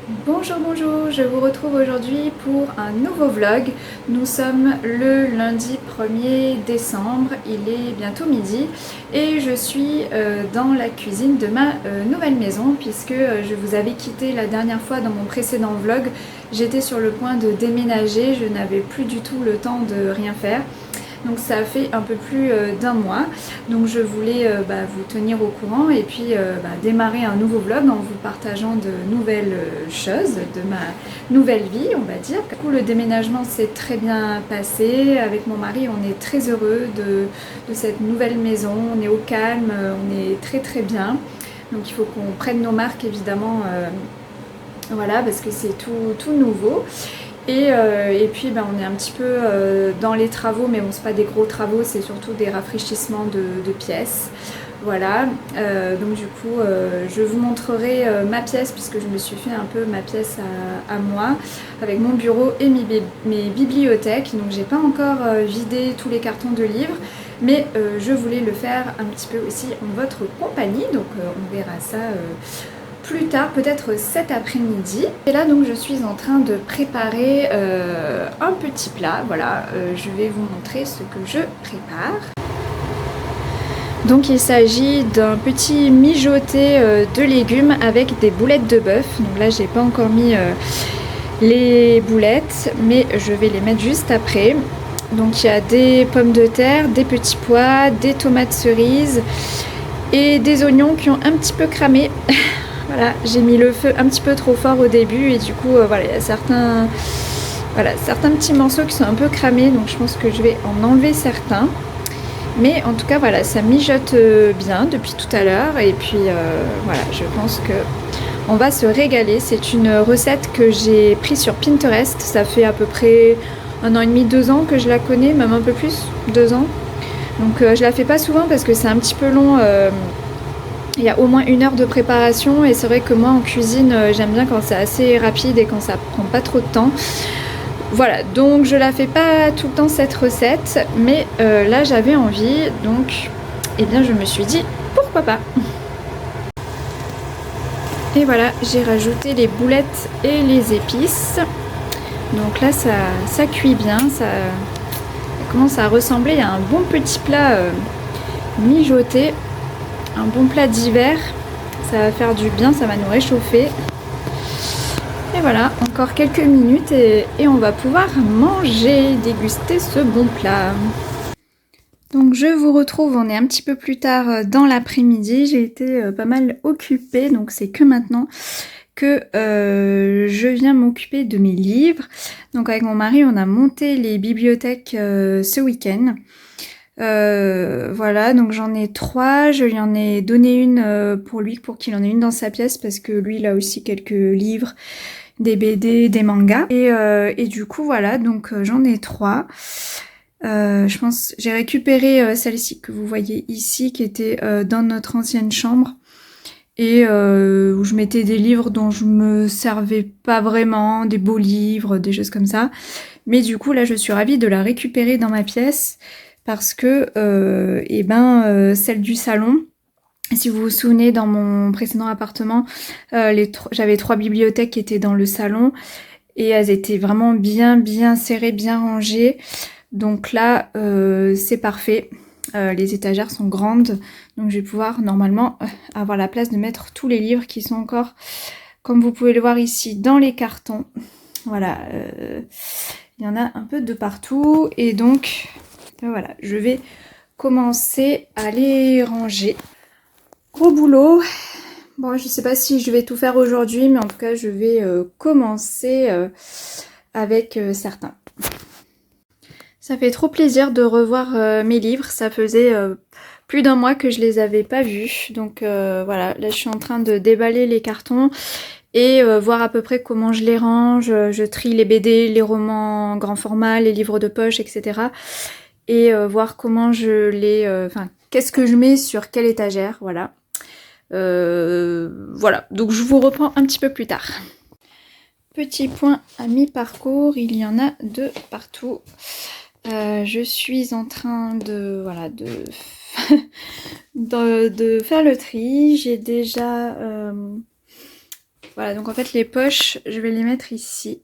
Bonjour, bonjour, je vous retrouve aujourd'hui pour un nouveau vlog. Nous sommes le lundi 1er décembre, il est bientôt midi et je suis dans la cuisine de ma nouvelle maison puisque je vous avais quitté la dernière fois dans mon précédent vlog. J'étais sur le point de déménager, je n'avais plus du tout le temps de rien faire. Donc ça fait un peu plus d'un mois. Donc je voulais vous tenir au courant et puis démarrer un nouveau vlog en vous partageant de nouvelles choses, de ma nouvelle vie on va dire. Du coup le déménagement s'est très bien passé. Avec mon mari on est très heureux de cette nouvelle maison. On est au calme, on est très très bien. Donc il faut qu'on prenne nos marques évidemment. Voilà, parce que c'est tout nouveau. Et puis on est un petit peu dans les travaux, mais bon, c'est pas des gros travaux, c'est surtout des rafraîchissements de pièces. Voilà, donc du coup je vous montrerai ma pièce puisque je me suis fait un peu ma pièce à moi avec mon bureau et mes bibliothèques. Donc j'ai pas encore vidé tous les cartons de livres, mais je voulais le faire un petit peu aussi en votre compagnie, donc on verra ça plus tard, peut-être cet après-midi. Et là donc je suis en train de préparer un petit plat. Voilà, je vais vous montrer ce que je prépare. Donc il s'agit d'un petit mijoté de légumes avec des boulettes de bœuf. Donc là j'ai pas encore mis les boulettes, mais je vais les mettre juste après. Donc il y a des pommes de terre, des petits pois, des tomates cerises et des oignons qui ont un petit peu cramé. Voilà, j'ai mis le feu un petit peu trop fort au début et du coup voilà, il y a certains petits morceaux qui sont un peu cramés, donc je pense que je vais en enlever certains. Mais en tout cas voilà, ça mijote bien depuis tout à l'heure et puis voilà, je pense que on va se régaler. C'est une recette que j'ai prise sur Pinterest, ça fait à peu près 1 an et demi, 2 ans que je la connais, même un peu plus, 2 ans. Donc je la fais pas souvent parce que c'est un petit peu long. Il y a au moins 1 heure de préparation et c'est vrai que moi en cuisine j'aime bien quand c'est assez rapide et quand ça prend pas trop de temps. Voilà, donc je la fais pas tout le temps cette recette, mais là j'avais envie, donc eh bien je me suis dit pourquoi pas. Et voilà, j'ai rajouté les boulettes et les épices. Donc là ça cuit bien, ça commence à ressembler à un bon petit plat mijoté. Un bon plat d'hiver, ça va faire du bien, ça va nous réchauffer. Et voilà, encore quelques minutes et on va pouvoir manger, déguster ce bon plat. Donc je vous retrouve, on est un petit peu plus tard dans l'après-midi, j'ai été pas mal occupée, donc c'est que maintenant que je viens m'occuper de mes livres. Donc avec mon mari, on a monté les bibliothèques ce week-end. Voilà, donc j'en ai 3, je lui en ai donné une pour lui, pour qu'il en ait une dans sa pièce, parce que lui il a aussi quelques livres, des BD, des mangas, et du coup voilà, donc j'en ai 3. Je pense, j'ai récupéré celle-ci que vous voyez ici, qui était dans notre ancienne chambre, et où je mettais des livres dont je me servais pas vraiment, des beaux livres, des choses comme ça, mais du coup là je suis ravie de la récupérer dans ma pièce, parce que celle du salon, si vous vous souvenez, dans mon précédent appartement, j'avais 3 bibliothèques qui étaient dans le salon et elles étaient vraiment bien serrées, bien rangées. Donc là, c'est parfait. Les étagères sont grandes, donc je vais pouvoir normalement avoir la place de mettre tous les livres qui sont encore, comme vous pouvez le voir ici, dans les cartons. Voilà, il y en a un peu de partout et donc voilà, je vais commencer à les ranger. Gros boulot. Bon, je sais pas si je vais tout faire aujourd'hui, mais en tout cas, je vais commencer avec certains. Ça fait trop plaisir de revoir mes livres. Ça faisait plus d'1 mois que je les avais pas vus. Donc voilà, là je suis en train de déballer les cartons et voir à peu près comment je les range. Je trie les BD, les romans grand format, les livres de poche, etc. Et voir comment je les... qu'est-ce que je mets sur quelle étagère, voilà. Voilà, donc je vous reprends un petit peu plus tard. Petit point à mi-parcours, il y en a de partout. Je suis en train de... Voilà, de faire le tri. J'ai déjà Voilà, donc en fait les poches, je vais les mettre ici,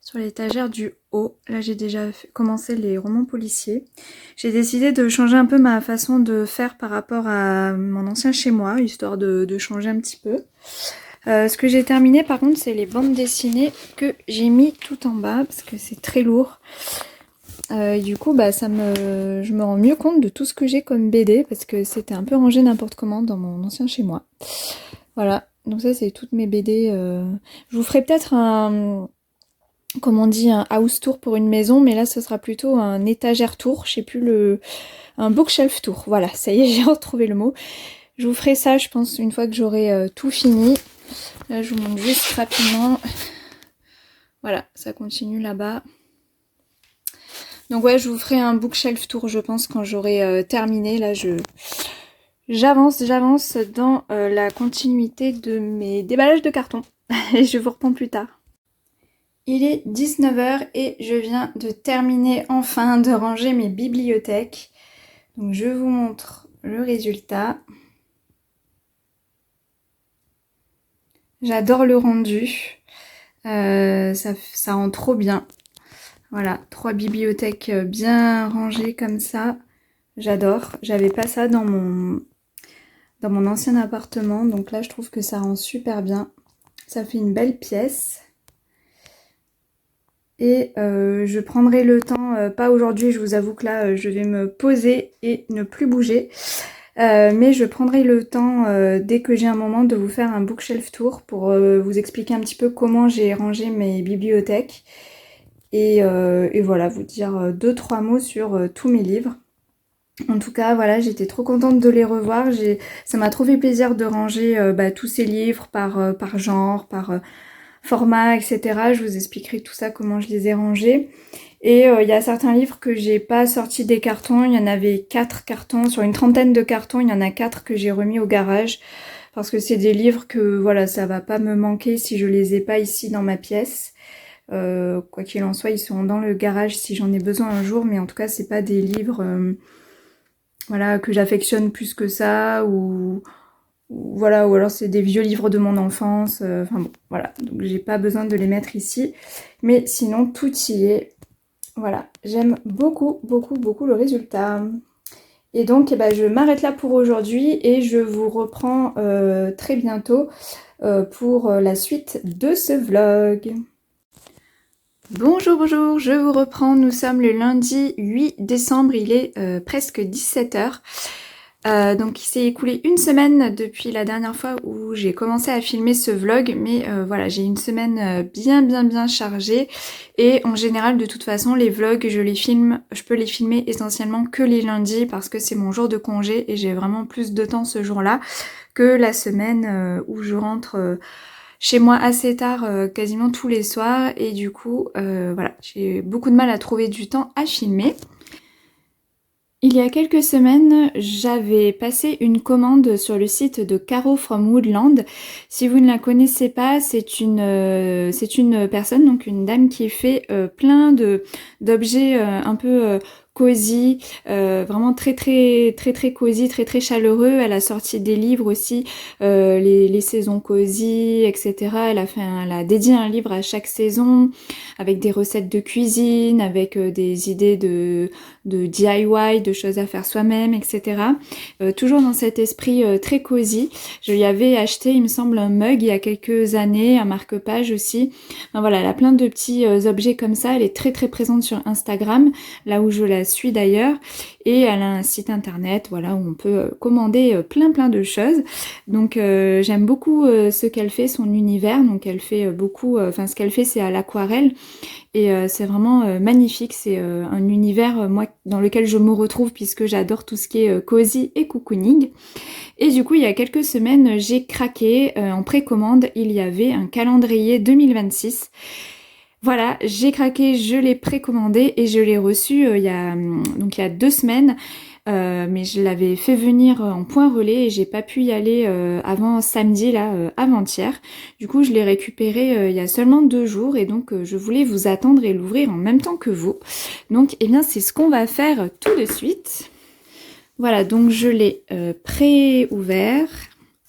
sur l'étagère du haut. Là j'ai déjà commencé les romans policiers. J'ai décidé de changer un peu ma façon de faire par rapport à mon ancien chez moi, histoire de changer un petit peu. Ce que j'ai terminé par contre, c'est les bandes dessinées que j'ai mis tout en bas, parce que c'est très lourd. Et du coup, bah, je me rends mieux compte de tout ce que j'ai comme BD, parce que c'était un peu rangé n'importe comment dans mon ancien chez moi. Voilà, donc ça c'est toutes mes BD. Je vous ferai peut-être comme on dit, un house tour pour une maison, mais là ce sera plutôt un étagère tour, je sais plus un bookshelf tour. Voilà, ça y est, j'ai retrouvé le mot. Je vous ferai ça, je pense, une fois que j'aurai tout fini. Là, je vous montre juste rapidement. Voilà, ça continue là-bas. Donc ouais, je vous ferai un bookshelf tour, je pense, quand j'aurai terminé. Là, j'avance dans la continuité de mes déballages de carton. Et je vous reprends plus tard. Il est 19h et je viens de terminer enfin de ranger mes bibliothèques. Donc je vous montre le résultat. J'adore le rendu. Ça rend trop bien. Voilà, 3 bibliothèques bien rangées comme ça. J'adore. J'avais pas ça dans mon ancien appartement. Donc là, je trouve que ça rend super bien. Ça fait une belle pièce. Et je prendrai le temps, pas aujourd'hui, je vous avoue que là, je vais me poser et ne plus bouger. Mais je prendrai le temps, dès que j'ai un moment, de vous faire un bookshelf tour pour vous expliquer un petit peu comment j'ai rangé mes bibliothèques. Et voilà, vous dire 2-3 mots sur tous mes livres. En tout cas, voilà, j'étais trop contente de les revoir. Ça m'a trop fait plaisir de ranger tous ces livres par genre, par format, etc. Je vous expliquerai tout ça, comment je les ai rangés. Et il y a certains livres que j'ai pas sortis des cartons. Il y en avait 4 cartons. Sur une trentaine de cartons, il y en a 4 que j'ai remis au garage. Parce que c'est des livres que, voilà, ça va pas me manquer si je les ai pas ici dans ma pièce. Quoi qu'il en soit, ils sont dans le garage si j'en ai besoin un jour. Mais en tout cas, c'est pas des livres voilà, que j'affectionne plus que ça. Voilà, ou alors c'est des vieux livres de mon enfance. Enfin bon, voilà. Donc j'ai pas besoin de les mettre ici. Mais sinon, tout y est. Voilà, j'aime beaucoup le résultat. Et donc, eh ben, je m'arrête là pour aujourd'hui et je vous reprends très bientôt pour la suite de ce vlog. Bonjour, je vous reprends. Nous sommes le lundi 8 décembre, il est presque 17h. Donc il s'est écoulé une semaine depuis la dernière fois où j'ai commencé à filmer ce vlog, mais voilà, j'ai une semaine bien chargée et en général de toute façon les vlogs je peux les filmer essentiellement que les lundis parce que c'est mon jour de congé et j'ai vraiment plus de temps ce jour-là que la semaine où je rentre chez moi assez tard quasiment tous les soirs et du coup voilà, j'ai beaucoup de mal à trouver du temps à filmer. Il y a quelques semaines, j'avais passé une commande sur le site de Caro from Woodland. Si vous ne la connaissez pas, c'est une personne, donc une dame qui fait plein d'objets un peu cosy, vraiment très cosy, très chaleureux. Elle a sorti des livres aussi, les saisons cosy, etc. Elle a dédié un livre à chaque saison avec des recettes de cuisine, avec des idées de DIY, de choses à faire soi-même, etc. Toujours dans cet esprit très cosy. Je lui avais acheté, il me semble, un mug il y a quelques années, un marque-page aussi. Enfin, voilà, elle a plein de petits objets comme ça. Elle est très présente sur Instagram, là où je la suis d'ailleurs. Et elle a un site internet, voilà, où on peut commander plein de choses. Donc j'aime beaucoup ce qu'elle fait, son univers. Donc elle fait beaucoup, enfin ce qu'elle fait c'est à l'aquarelle. Et c'est vraiment magnifique, c'est un univers moi dans lequel je me retrouve puisque j'adore tout ce qui est cosy et cocooning. Et du coup il y a quelques semaines j'ai craqué, en précommande il y avait un calendrier 2026. Voilà, j'ai craqué, je l'ai précommandé et je l'ai reçu il y a 2 semaines. Mais je l'avais fait venir en point relais et j'ai pas pu y aller avant samedi là, avant-hier. Du coup je l'ai récupéré il y a seulement 2 jours et donc je voulais vous attendre et l'ouvrir en même temps que vous. Donc eh bien c'est ce qu'on va faire tout de suite. Voilà, donc je l'ai pré-ouvert.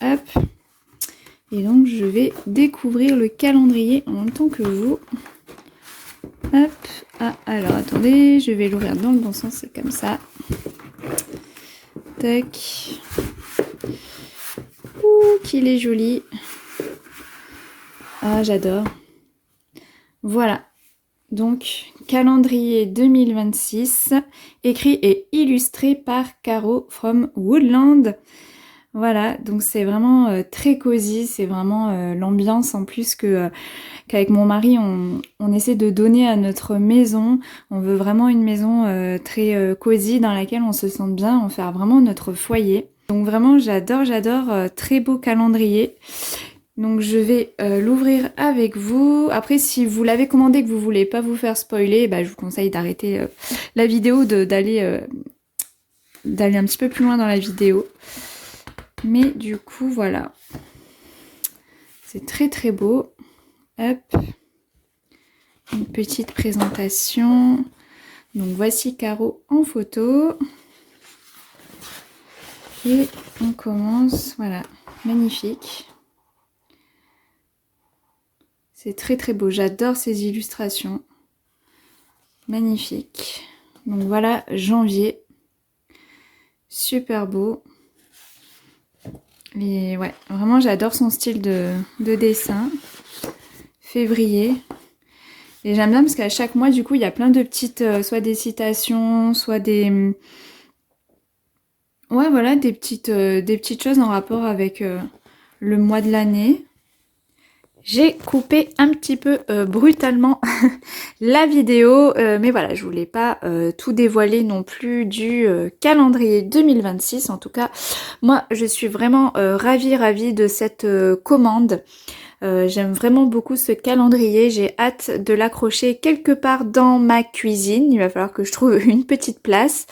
Hop. Et donc je vais découvrir le calendrier en même temps que vous. Hop, ah, alors attendez, je vais l'ouvrir dans le bon sens, c'est comme ça. Tac. Ouh, qu'il est joli. Ah, j'adore. Voilà. Donc, calendrier 2026, écrit et illustré par Caro from Woodland. Voilà, donc c'est vraiment très cosy, c'est vraiment l'ambiance en plus qu'avec mon mari on essaie de donner à notre maison. On veut vraiment une maison très cosy dans laquelle on se sente bien, en faire vraiment notre foyer. Donc vraiment j'adore, très beau calendrier. Donc je vais l'ouvrir avec vous. Après si vous l'avez commandé et que vous voulez pas vous faire spoiler, bah, je vous conseille d'arrêter la vidéo, d'aller un petit peu plus loin dans la vidéo. Mais du coup, voilà. C'est très très beau. Hop. Une petite présentation. Donc voici Caro en photo. Et on commence. Voilà. Magnifique. C'est très très beau. J'adore ces illustrations. Magnifique. Donc voilà, janvier. Super beau. Et ouais, vraiment j'adore son style de dessin. Février. Et j'aime bien parce qu'à chaque mois, du coup, il y a plein de petites, soit des citations, soit des... Ouais, voilà, des petites choses en rapport avec le mois de l'année. J'ai coupé un petit peu brutalement la vidéo, mais voilà, je voulais pas tout dévoiler non plus du calendrier 2026. En tout cas, moi, je suis vraiment ravie de cette commande. J'aime vraiment beaucoup ce calendrier, j'ai hâte de l'accrocher quelque part dans ma cuisine. Il va falloir que je trouve une petite place.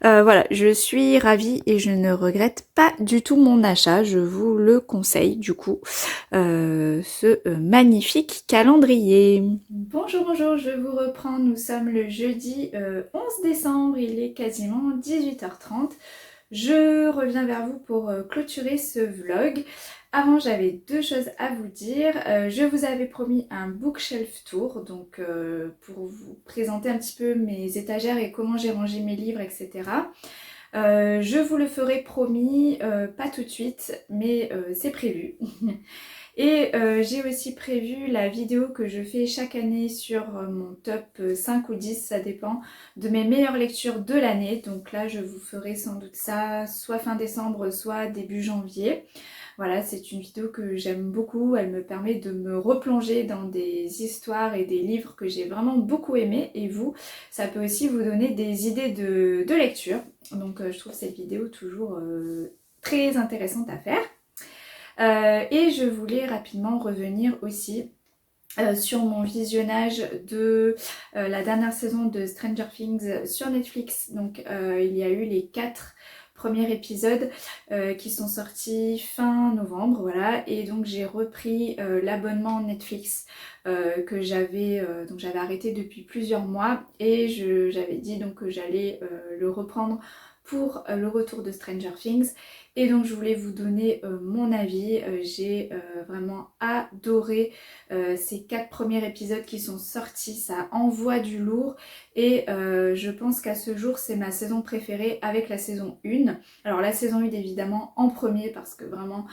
Voilà, je suis ravie et je ne regrette pas du tout mon achat. Je vous le conseille du coup, ce magnifique calendrier. Bonjour, je vous reprends. Nous sommes le jeudi 11 décembre, il est quasiment 18h30. Je reviens vers vous pour clôturer ce vlog. Avant, j'avais deux choses à vous dire. Je vous avais promis un bookshelf tour, donc pour vous présenter un petit peu mes étagères et comment j'ai rangé mes livres, etc. Je vous le ferai promis, pas tout de suite, mais c'est prévu. Et j'ai aussi prévu la vidéo que je fais chaque année sur mon top 5 ou 10, ça dépend, de mes meilleures lectures de l'année. Donc là, je vous ferai sans doute ça soit fin décembre, soit début janvier. Voilà, c'est une vidéo que j'aime beaucoup, elle me permet de me replonger dans des histoires et des livres que j'ai vraiment beaucoup aimés. Et vous, ça peut aussi vous donner des idées de lecture. Donc je trouve cette vidéo toujours très intéressante à faire. Et je voulais rapidement revenir aussi sur mon visionnage de la dernière saison de Stranger Things sur Netflix. Donc il y a eu les 4 premiers épisodes qui sont sortis fin novembre, voilà, et donc j'ai repris l'abonnement Netflix que j'avais arrêté depuis plusieurs mois, et j'avais dit donc que j'allais le reprendre pour le retour de Stranger Things. Et donc je voulais vous donner mon avis. J'ai vraiment adoré ces 4 premiers épisodes qui sont sortis, ça envoie du lourd, et je pense qu'à ce jour c'est ma saison préférée avec la saison 1. Alors la saison 1 évidemment en premier, parce que vraiment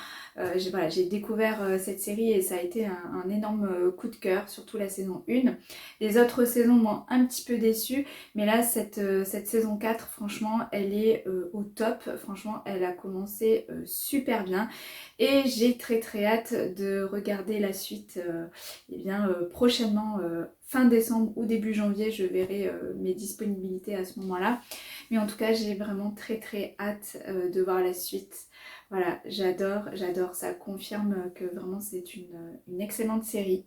j'ai découvert cette série et ça a été un énorme coup de cœur, surtout la saison 1. Les autres saisons m'ont un petit peu déçue, mais là cette saison 4 franchement elle est au top. Franchement elle a commencé super bien, et j'ai très hâte de regarder la suite prochainement, fin décembre ou début janvier. Je verrai mes disponibilités à ce moment là, mais en tout cas j'ai vraiment très hâte de voir la suite. Voilà, j'adore, ça confirme que vraiment c'est une excellente série.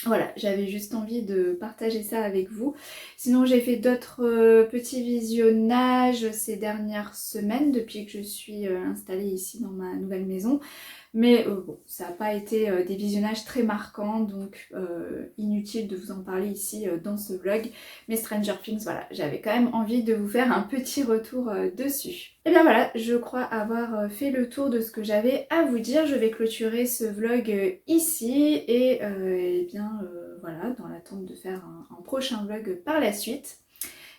Voilà, j'avais juste envie de partager ça avec vous. Sinon j'ai fait d'autres petits visionnages ces dernières semaines depuis que je suis installée ici dans ma nouvelle maison. Mais bon, ça n'a pas été des visionnages très marquants, donc inutile de vous en parler ici dans ce vlog. Mais Stranger Things, voilà, j'avais quand même envie de vous faire un petit retour dessus. Et bien voilà, je crois avoir fait le tour de ce que j'avais à vous dire. Je vais clôturer ce vlog ici et bien voilà, dans l'attente de faire un prochain vlog par la suite.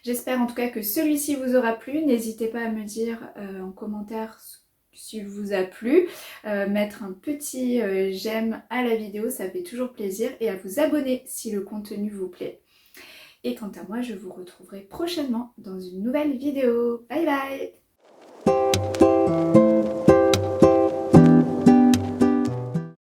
J'espère en tout cas que celui-ci vous aura plu. N'hésitez pas à me dire en commentaire s'il vous a plu, mettre un petit j'aime à la vidéo, ça fait toujours plaisir, et à vous abonner si le contenu vous plaît. Et quant à moi, je vous retrouverai prochainement dans une nouvelle vidéo. Bye bye!